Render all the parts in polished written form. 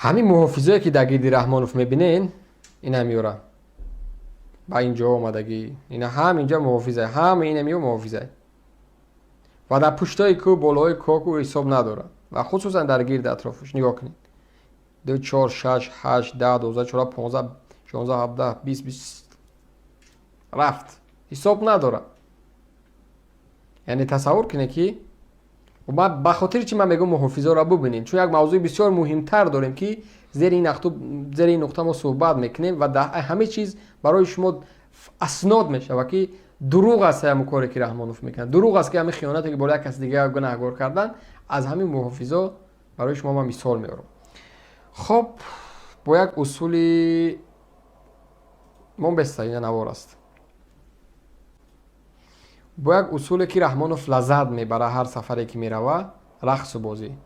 همین محافظایی که در گیردی رحمانوف میبینین این همیورا با اینجا آمدگی اینا هم اینجا محافظه هم این همیو محافظه و در پشتای کو بالای کوکو حساب نداره و خصوصا در گیرد اطرافش نگاه کنید 2 4 6 8 10 12 14 15 16 17 20 رفت حساب نداره. یعنی تصور کنید که و به خاطر چی من میگم محافظه را ببینید چون یک موضوع بسیار مهمتر داریم که زیر این نقطه ما صحبت میکنیم و در همه چیز برای شما اسناد میشه و که دروغ است همون کاری که رحمانوف میکنه، دروغ است که همین خیانتی که با یک کس دیگه گناهکار کردن. از همین محافظه برای شما من مثال میارم. خب با یک اصولی من بستایی نوار است، با یک اصولی که رحمانوف لذت میبره هر سفری که میروه، رقص و بازی.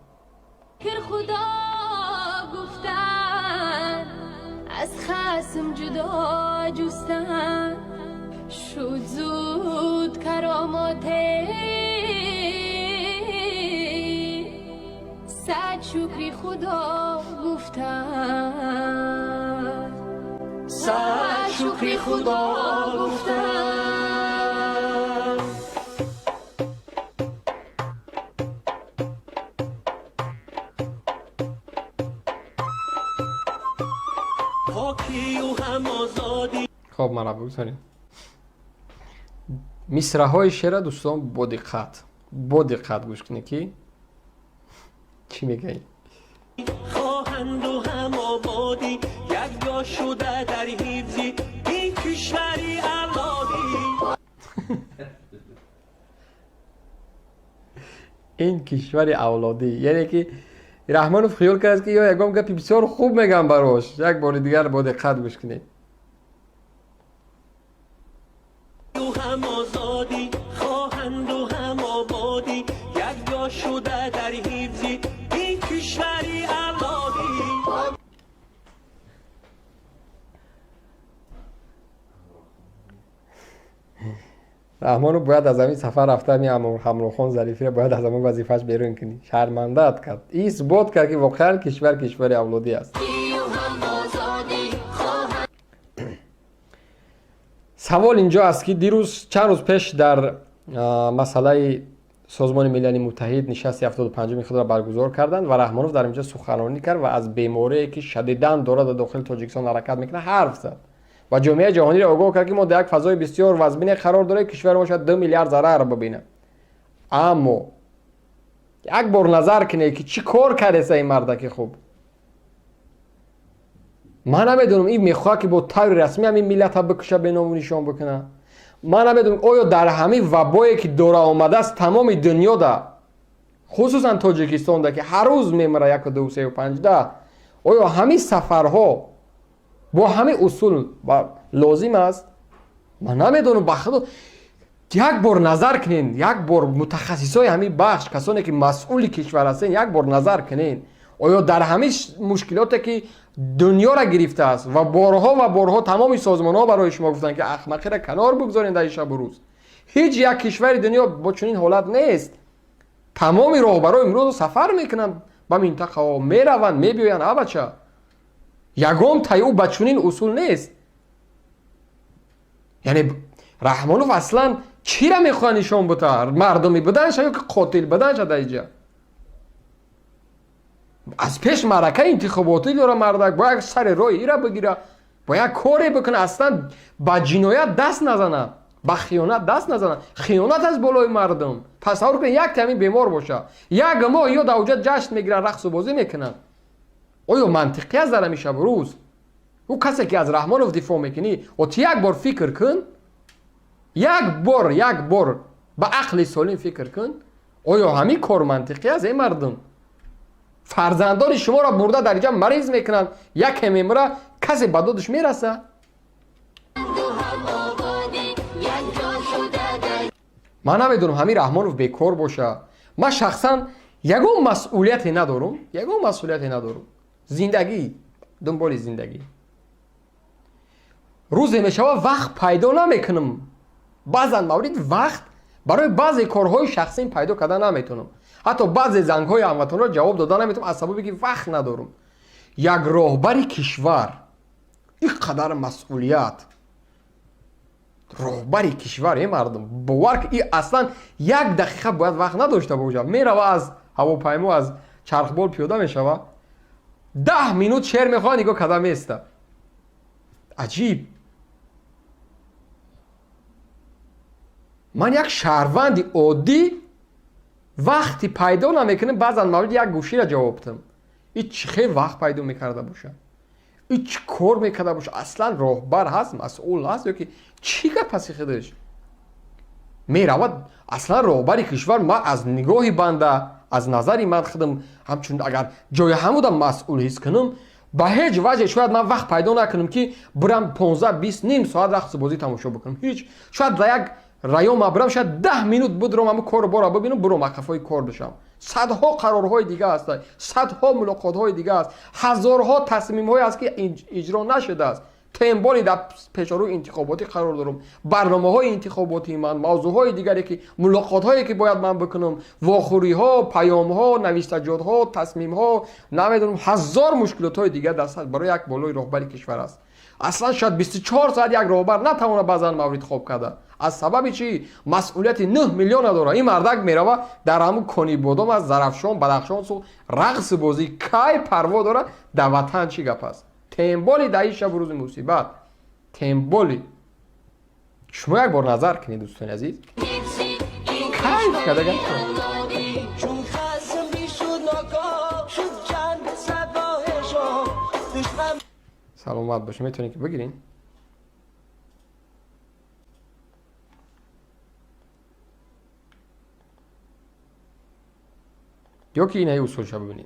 از خصم جدا جستن شد زود کراماته صد شکری خدا گفتن صد شکری خدا گفتن. خب من بگذاریم مصرع های شعر دوستان با دقت گوش کنید که چی میگه. خواهند و هم آبادی یک جا شده در حفظی این کشوری اولادی این کشور اولادی، یعنی که رحمانوف خیال کرد که یا یکم گپی بسیار خوب میگم براش. یک بار دیگر با دقت گوش کنید. هم آزادی خواهند و هم آبادی یک جا شده در حفظی این کشوری اولادی. رحمانوف باید از همین سفر رفته می همراه خان ظریفی را باید از همون وظیفش بیرون کنی. شرمنده‌ات کرد. این اثبات کرد که واقعا کشور اولادی است. سوال اینجا است که دیروز چند روز پیش در مسئله سازمان ملل متحد نشست 75 خود را برگزار کردند و رحمانوف در اینجا سخنرانی کرد و از بیماری که شدیداً داره در داخل تاجیکستان حرکت میکنه حرف زد و جامعه جهانی را آگاه کرد که ما در یک فضای بسیار وزمین قرار داریم. کشور ما شاید 2 میلیارد ضرر را ببینه. اما یک بار نظر کنه که چی کار کرده این مردک خوب. من نمیدونم این میخواد که با طور رسمی همین ملت ها بکشه به نام و نشان بکنه. من نمیدونم آیا در همین وبایی که دور آمده است تمام دنیا ده خصوصا تاجیکستان ده که هر روز میمره 1 2 3 و 5 ده آیا همین سفرها با همین اصول لازم است؟ من نمیدونم. بخدا یک بار نظر کنین، یک بار متخصصای همین بخش کسانی که مسئول کشور هستن یک بار نظر کنین آیا در همین مشکلاتی که دنیا را گرفته است و بارها تمام سازمان ها برای شما گفتن که احمقی را کنار بگذارین در شب و روز، هیچ یک کشور دنیا با چنین حالت نیست. تمام راهبرای امروز سفر میکنن به منطقه ها، میروند میبیاین. بچه یگام تایو با چنین اصول نیست. یعنی رحمانوف اصلا چی را میخواد نشان بده؟ مردمی بدنش یا که قاتل بدنش در اینجا؟ از پیش معرکه انتخاباتی داره مردک، باید سر راه ای را بگیره، باید کاری بکنه اصلا با جنایت دست نزنه، با خیانت دست نزنه. خیانت از بالای مردم. تصور کن یک کمی بیمار باشه، یک ما یا در اوجه جشن میگیره رقص و بازی میکنن. آیا منطقی از در میشه بروز؟ او کسی که از رحمانوف دفاع میکنی و تو یک بار فکر کن، یک بار با عقل سالم فکر کن، آیا همین کار منطقی از این مردم؟ فرزندان شما را برده در اینجا مریض میکنن، یک میمره، کسی به دادش میرسه؟ من نمیدونم همین رحمانوف بیکار باشه. من شخصا یگون مسئولیتی ندارم. زندگی، دنبال زندگی. روز میشه وقت پیدا نمیکنم. بعضا مورد وقت برای بعضی کارهای شخصی پیدا کردن نمیتونم. حتی بعضی زنگ‌های هموطن را جواب دادن نمیتونم از سببی که وقت ندارم. یک راهبری کشور اینقدر مسئولیت راهبری کشور این مردم باور که این اصلا یک دقیقه باید وقت نداشته باشه میره از هواپیما از چرخبال پیاده میشوه 10 مینوت شعر میخواه نگاه کده میسته عجیب من یک شهروند عادی وقتی پیدا نمیکنم بعضا مورد یک گوشی را جواب بدم این چه خیلی وقت پیدا میکرده باشه این چه کار میکرده باشه اصلا راهبر هست مسئول هست یا که چی که پسی خودش میرود اصلا راهبری کشور ما از نگاهی بنده از نظری من خودم همچون اگر جای همودم مسئول حس کنم به هیچ وجه شاید من وقت پیدا نکنم که برم 15-20 نیم ساعت رقص بازی تماشا بکنم هیچ شاید در یک رایون برم شاید 10 مینوت بدرم همون کار بارا ببینم برم مقفای کار بشم صدها قرارهای دیگه هست صدها ملاقاتهای دیگه است هزارها تصمیم‌های است که اجرا نشده است تیمبالی در پیشرو انتخاباتی قرار دارم برنامه‌های انتخاباتی من موضوعهای دیگری که ملاقات‌هایی که باید من بکنم واخوری‌ها پیام‌ها نویسنجات‌ها تصمیم‌ها نمیدونم هزار مشکلات‌های دیگه در سر برای یک بالای راهبری کشور است اصلا شاید 24 ساعت یک راهبر نتونه بعضن مورد خواب کرده از سبب چی مسئولیت 9 میلیون داره این مردک میره در همون کنی بودم از زرافشان بدخشان سو رقص بازی کی پروا داره در وطن چی گپ است تیمبالی در این شب روز مصیبت تیمبالی شما یک بار نظر کنید دوستان عزیز کیف کرده گپ چون خصم بیشود ناگاه شد جنگ سباهشان دشمن سلامت باشه میتونید که بگیرین یا که اینه اصولش ببینید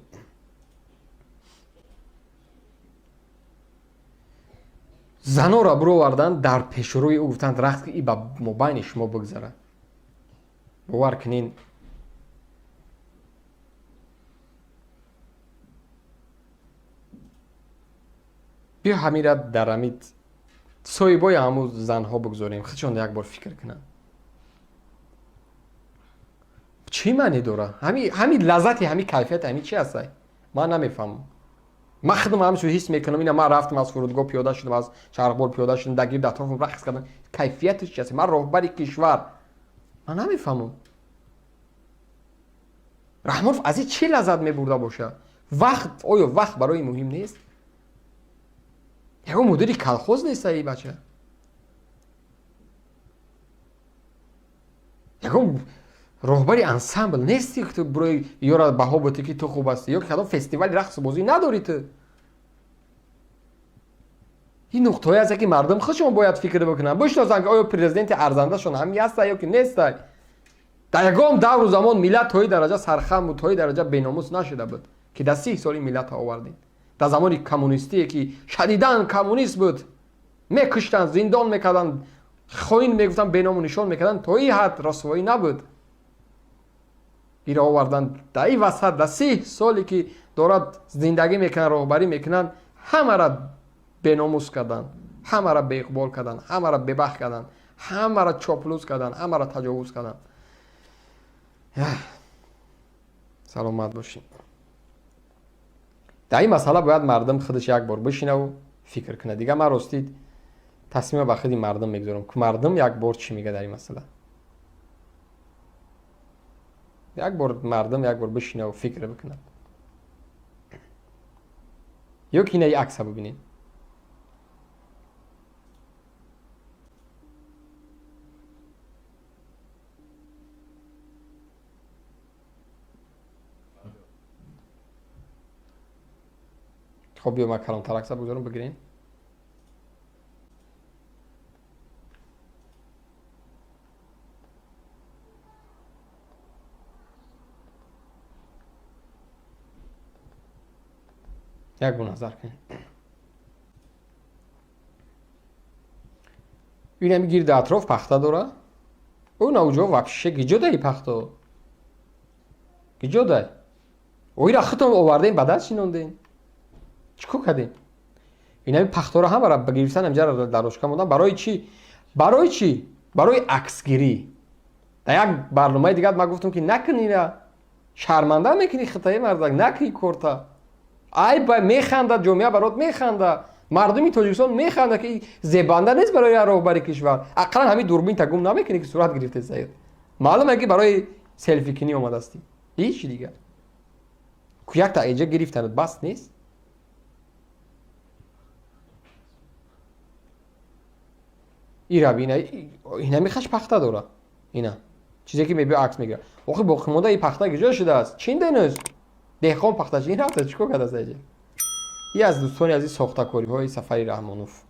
زنها را برو وردن در پیش روی او گفتند رخت که ای با مبین شما بگذره باور کنین بیا همین را در امید صایبای همون زنها بگذاریم خودشان یک بار فکر کنن چی معنی داره؟ همین لذتی همین کیفیت همین چی هست؟ من نمیفهمم من خودم همینجور حس میکنم اینا من رفتم از فرودگاه پیاده شدم از چرخبال پیاده شدم در گرد اطرافم رقص کردم کیفیتش چی هست؟ من راهبری کشور من نمیفهمم رحمانوف از این چی لذت میبرده باشه؟ وقت آیا وقت برای مهم نیست؟ یکو مدیری کلخوز نیست ای بچه یکو راهبری انسامبل نیستی که تو برای یارا بها بودی که تو خوب هستی یا که کدام فستیوال رقص بازی نداری تو این نقطه های هست که مردم خودشون باید فکر بکنن بشناسن که آیا پرزیدنت ارزنده شون همی هست یا که نیست در یکم دور و زمان ملت توی درجه سرخم بود توی درجه بیناموس نشده بود که در 30 سال ملت آوردین در زمانی کمونیستی که شدیداً کمونیست بود میکشتن زندان میکردن خوین میگفتن بینامو نشان میکردن توی حد رسوایی نبود ایره آوردن در این وسط در 30 سالی که دارد زندگی میکنن راهبری میکنن همه را بیناموس کردن همه را به اقبال کردن همه را ببخ کردن همه را چاپلوس کردن همه را تجاوز کردن سلامت باشین در این مسئله باید مردم خودش یک بار بشینه و فکر کنه دیگه من راستید تصمیم به خودی مردم میگذارم که مردم یک بار چی میگه در این مسئله یک بار مردم یک بار بشینه و فکر بکنه یا که اینه عکس ببینید خب بیا من کلانتر عکس بگذارم بگیرین یک بار نظر کنید این همی گیر در اطراف پخته داره اون اوجا وپشه گیجا دهی پخته گیجا ده اوی را خطم آورده این بدست شنونده چیکو کردین این همی پخته را همه را بگیرستن همجا را دراش کموندن برای چی؟ برای چی؟ برای عکسگیری در یک برنامه دیگه من گفتم که نکنی را شرمنده میکنی خطای مردک نکنی کورتا ای با میخنده، جامعه برات میخنده، مردمی تاجیکستان میخنده که زبنده نیست برای راهبری کشور. اقلا همین دوربین تا گم نمیکنه که صورت گرفته سید. معلومه که برای سلفی کنی اومده استی. هیچ دیگه. کو یک تا اینجا گرفتن بس نیست. اینا بینا اینا میخواش پخته داره. اینا چیزی که میبی عکس میگیره. آخه با خموده این پخته کجا شده است؟ چین دنوز. دهقان پختش این رفته چیکار کرده است اینجا؟ ای از دوستانی از این ساختکاری های سفری رحمانوف.